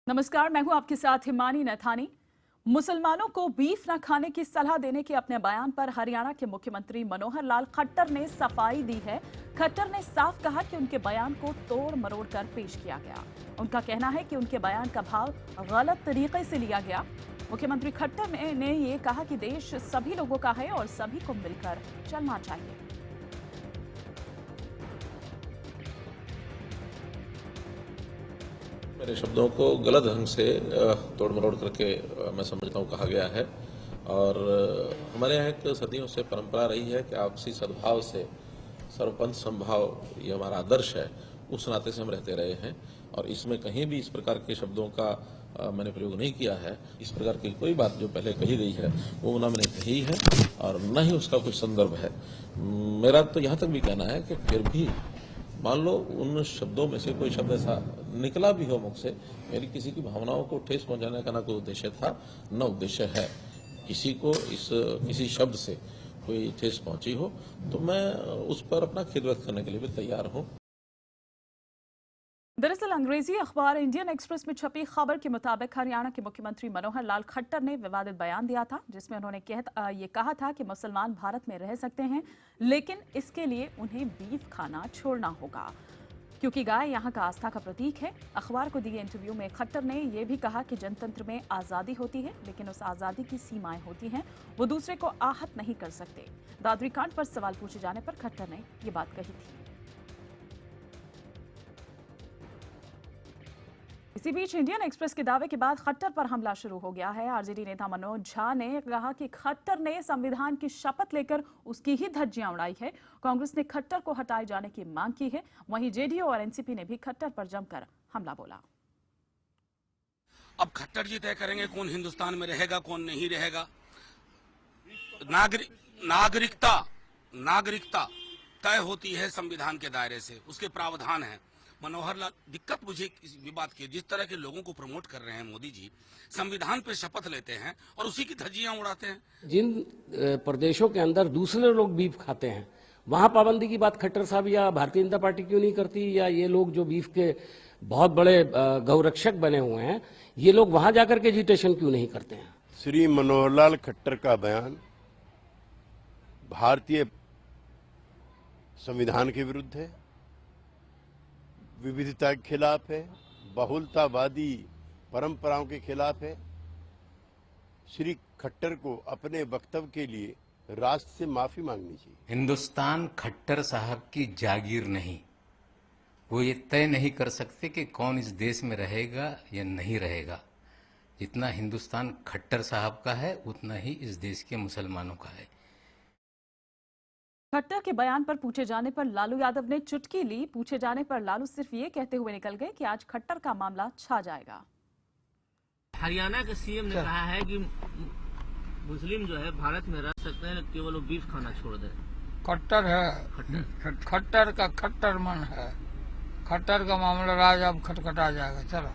नमस्कार, मैं हूं आपके साथ हिमानी नैथानी। मुसलमानों को बीफ न खाने की सलाह देने के अपने बयान पर हरियाणा के मुख्यमंत्री मनोहर लाल खट्टर ने सफाई दी है। खट्टर ने साफ कहा कि उनके बयान को तोड़ मरोड़ कर पेश किया गया। उनका कहना है कि उनके बयान का भाव गलत तरीके से लिया गया। मुख्यमंत्री खट्टर ने ये कहा कि देश सभी लोगों का है और सभी को मिलकर चलना चाहिए। मेरे शब्दों को गलत ढंग से तोड़ मरोड़ करके मैं समझता हूँ कहा गया है। और हमारे यहाँ एक सदियों से परंपरा रही है कि आपसी सद्भाव से सर्वपंथ संभाव, ये हमारा आदर्श है, उस नाते से हम रहते रहे हैं। और इसमें कहीं भी इस प्रकार के शब्दों का मैंने प्रयोग नहीं किया है। इस प्रकार की कोई बात जो पहले कही गई है वो ना मैंने कही है और न ही उसका कोई संदर्भ है। मेरा तो यहाँ तक भी कहना है कि फिर भी मान लो उन शब्दों में से कोई शब्द ऐसा निकला भी हो मुख से, मेरी किसी की भावनाओं को ठेस पहुंचाने का ना कोई उद्देश्य था न उद्देश्य है। किसी को किसी शब्द से कोई ठेस पहुंची हो तो मैं उस पर अपना खेद व्यक्त करने के लिए भी तैयार हूं। दरअसल अंग्रेजी अखबार इंडियन एक्सप्रेस में छपी खबर के मुताबिक हरियाणा के मुख्यमंत्री मनोहर लाल खट्टर ने विवादित बयान दिया था, जिसमें उन्होंने ये कहा था कि मुसलमान भारत में रह सकते हैं, लेकिन इसके लिए उन्हें बीफ खाना छोड़ना होगा, क्योंकि गाय यहाँ का आस्था का प्रतीक है। अखबार को दिए इंटरव्यू में खट्टर ने यह भी कहा कि जनतंत्र में आज़ादी होती है, लेकिन उस आज़ादी की सीमाएं होती हैं, वो दूसरे को आहत नहीं कर सकते। दादरी कांड पर सवाल पूछे जाने पर खट्टर ने ये बात कही थी। इसी बीच इंडियन एक्सप्रेस के दावे के बाद खट्टर पर हमला शुरू हो गया है। आरजेडी नेता मनोज झा ने कहा कि खट्टर ने संविधान की शपथ लेकर उसकी ही धज्जियां उड़ाई है। कांग्रेस ने खट्टर को हटाए जाने की मांग की है। वहीं जेडीयू और एनसीपी ने भी खट्टर पर जमकर हमला बोला। अब खट्टर जी तय करेंगे कौन हिंदुस्तान में रहेगा, कौन नहीं रहेगा। नागरिकता तय होती है संविधान के दायरे से, उसके प्रावधान है। मनोहर लाल, दिक्कत मुझे इस बात की, जिस तरह के लोगों को प्रमोट कर रहे हैं मोदी जी, संविधान पे शपथ लेते हैं और उसी की धज्जियां उड़ाते हैं। जिन प्रदेशों के अंदर दूसरे लोग बीफ खाते हैं वहां पाबंदी की बात खट्टर साहब या भारतीय जनता पार्टी क्यों नहीं करती, या ये लोग जो बीफ के बहुत बड़े गौरक्षक बने हुए हैं, ये लोग वहां जाकर के एजिटेशन क्यों नहीं करते हैं। श्री मनोहर लाल खट्टर का बयान भारतीय संविधान के विरुद्ध है, विविधता के खिलाफ है, बहुलतावादी परंपराओं के खिलाफ है। श्री खट्टर को अपने वक्तव्य के लिए राष्ट्र से माफी मांगनी चाहिए। हिंदुस्तान खट्टर साहब की जागीर नहीं, वो ये तय नहीं कर सकते कि कौन इस देश में रहेगा या नहीं रहेगा। जितना हिंदुस्तान खट्टर साहब का है उतना ही इस देश के मुसलमानों का है। खट्टर के बयान पर पूछे जाने पर लालू यादव ने चुटकी ली। पूछे जाने पर लालू सिर्फ ये कहते हुए निकल गए कि आज खट्टर का मामला छा जाएगा। हरियाणा के सीएम ने कहा है कि मुस्लिम जो है भारत में रह सकते हैं, केवल वो बीफ खाना छोड़ दे। खट्टर है, खट्टर का खट्टर मन है। खट्टर का मामला राज अब खटखटा जाएगा। चलो।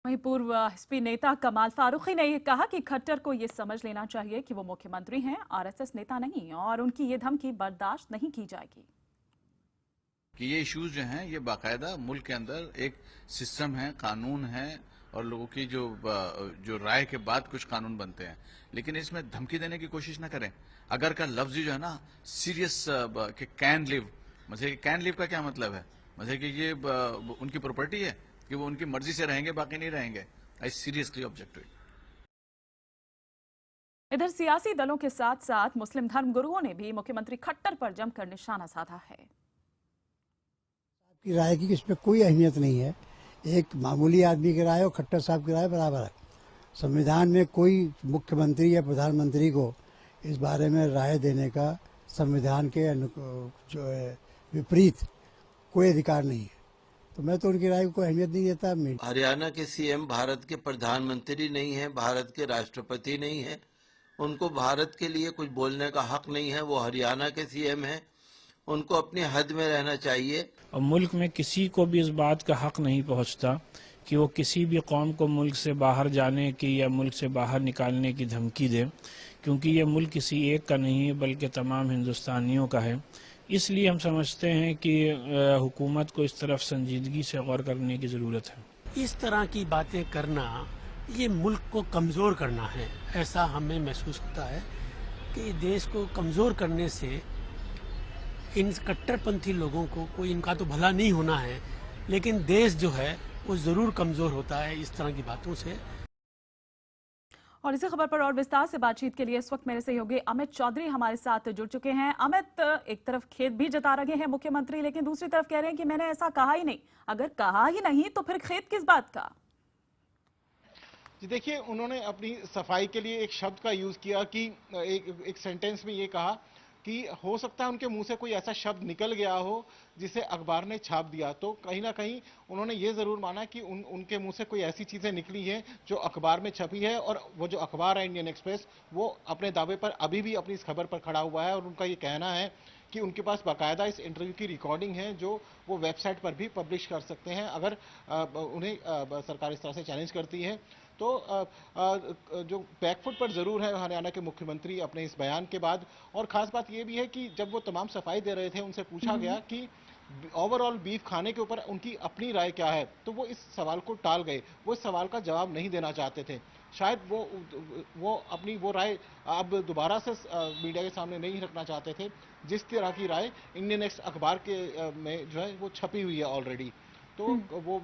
वहीं पूर्व एसपी नेता कमाल फारूकी ने यह कहा कि खट्टर को यह समझ लेना चाहिए कि वो मुख्यमंत्री हैं, आरएसएस नेता नहीं, और उनकी ये धमकी बर्दाश्त नहीं की जाएगी। कि ये इश्यूज जो हैं ये बाकायदा मुल्क के अंदर एक सिस्टम है, कानून है और लोगों की जो राय के बाद कुछ कानून बनते हैं, लेकिन इसमें धमकी देने की कोशिश ना करें। अगर का लफ्ज जो है ना सीरियस कि कैन लिव, मतलब कैन लिव का क्या मतलब है, मतलब कि ये उनकी प्रॉपर्टी है कि वो उनकी मर्जी से रहेंगे, बाकी नहीं रहेंगे। I seriously object to it. इधर सियासी दलों के साथ साथ मुस्लिम धर्मगुरुओं ने भी मुख्यमंत्री खट्टर पर जमकर निशाना साधा है। की राय की इसमें कोई अहमियत नहीं है। एक मामूली आदमी की राय और खट्टर साहब की राय बराबर है। संविधान में कोई मुख्यमंत्री या प्रधानमंत्री को इस बारे में राय देने का संविधान के जो है विपरीत कोई अधिकार नहीं है, तो मैं तो उनकी राय को अहमियत नहीं देता। हरियाणा के सीएम भारत के प्रधानमंत्री नहीं है, भारत के राष्ट्रपति नहीं है, उनको भारत के लिए कुछ बोलने का हक नहीं है। वो हरियाणा के सीएम हैं, उनको अपनी हद में रहना चाहिए। और मुल्क में किसी को भी इस बात का हक नहीं पहुंचता कि वो किसी भी कौम को मुल्क से बाहर जाने की या मुल्क से बाहर निकालने की धमकी दे, क्योंकि ये मुल्क किसी एक का नहीं है बल्कि तमाम हिंदुस्तानियों का है। इसलिए हम समझते हैं कि हुकूमत को इस तरफ संजीदगी से गौर करने की ज़रूरत है। इस तरह की बातें करना ये मुल्क को कमज़ोर करना है, ऐसा हमें महसूस होता है कि देश को कमज़ोर करने से इन कट्टरपंथी लोगों को कोई इनका तो भला नहीं होना है, लेकिन देश जो है वो ज़रूर कमज़ोर होता है इस तरह की बातों से। और इसी खबर पर और विस्तार से बातचीत के लिए इस वक्त मेरे सहयोगी अमित चौधरी हमारे साथ जुड़ चुके हैं। अमित, एक तरफ खेद भी जता रहे हैं मुख्यमंत्री, लेकिन दूसरी तरफ कह रहे हैं कि मैंने ऐसा कहा ही नहीं। अगर कहा ही नहीं तो फिर खेद किस बात का? जी देखिए, उन्होंने अपनी सफाई के लिए एक शब्द का यूज किया कि एक सेंटेंस में ये कहा कि हो सकता है उनके मुंह से कोई ऐसा शब्द निकल गया हो जिसे अखबार ने छाप दिया। तो कहीं ना कहीं उन्होंने ये जरूर माना कि उनके मुंह से कोई ऐसी चीजें निकली हैं जो अखबार में छपी है, और वो जो अखबार है इंडियन एक्सप्रेस, वो अपने दावे पर अभी भी अपनी इस खबर पर खड़ा हुआ है। और उनका ये कहना है कि उनके पास बाकायदा इस इंटरव्यू की रिकॉर्डिंग है जो वो वेबसाइट पर भी पब्लिश कर सकते हैं अगर उन्हें सरकार इस तरह से चैलेंज करती है। तो जो बैकफुट पर जरूर है हरियाणा के मुख्यमंत्री अपने इस बयान के बाद। और खास बात यह भी है कि जब वो तमाम सफाई दे रहे थे, उनसे पूछा गया कि ओवरऑल बीफ खाने के ऊपर उनकी अपनी राय क्या है, तो वो इस सवाल को टाल गए। वो इस सवाल का जवाब नहीं देना चाहते थे। शायद वो अपनी वो राय अब दोबारा से मीडिया के सामने नहीं रखना चाहते थे, जिस तरह की राय इंडियन एक्स अखबार के में जो है वो छपी हुई है ऑलरेडी। तो वो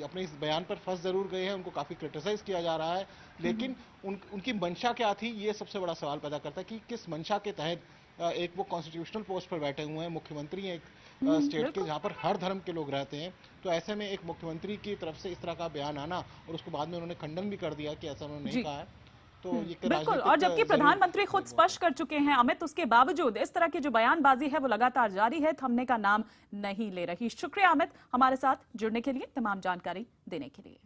अपने इस बयान पर फंस जरूर गए हैं, उनको काफी क्रिटिसाइज किया जा रहा है, लेकिन उनकी मंशा क्या थी, ये सबसे बड़ा सवाल पैदा करता है कि किस मंशा के तहत एक वो कॉन्स्टिट्यूशनल पोस्ट पर बैठे हुए हैं, मुख्यमंत्री हैं एक स्टेट के जहां पर हर धर्म के लोग रहते हैं। तो ऐसे में एक मुख्यमंत्री की तरफ से इस तरह का बयान आना, और उसको बाद में उन्होंने खंडन भी कर दिया कि ऐसा उन्होंने नहीं कहा है, तो ये बिल्कुल। और जबकि प्रधानमंत्री खुद स्पष्ट कर चुके हैं अमित, उसके बावजूद इस तरह की जो बयानबाजी है वो लगातार जारी है, थमने का नाम नहीं ले रही। शुक्रिया अमित, हमारे साथ जुड़ने के लिए, तमाम जानकारी देने के लिए।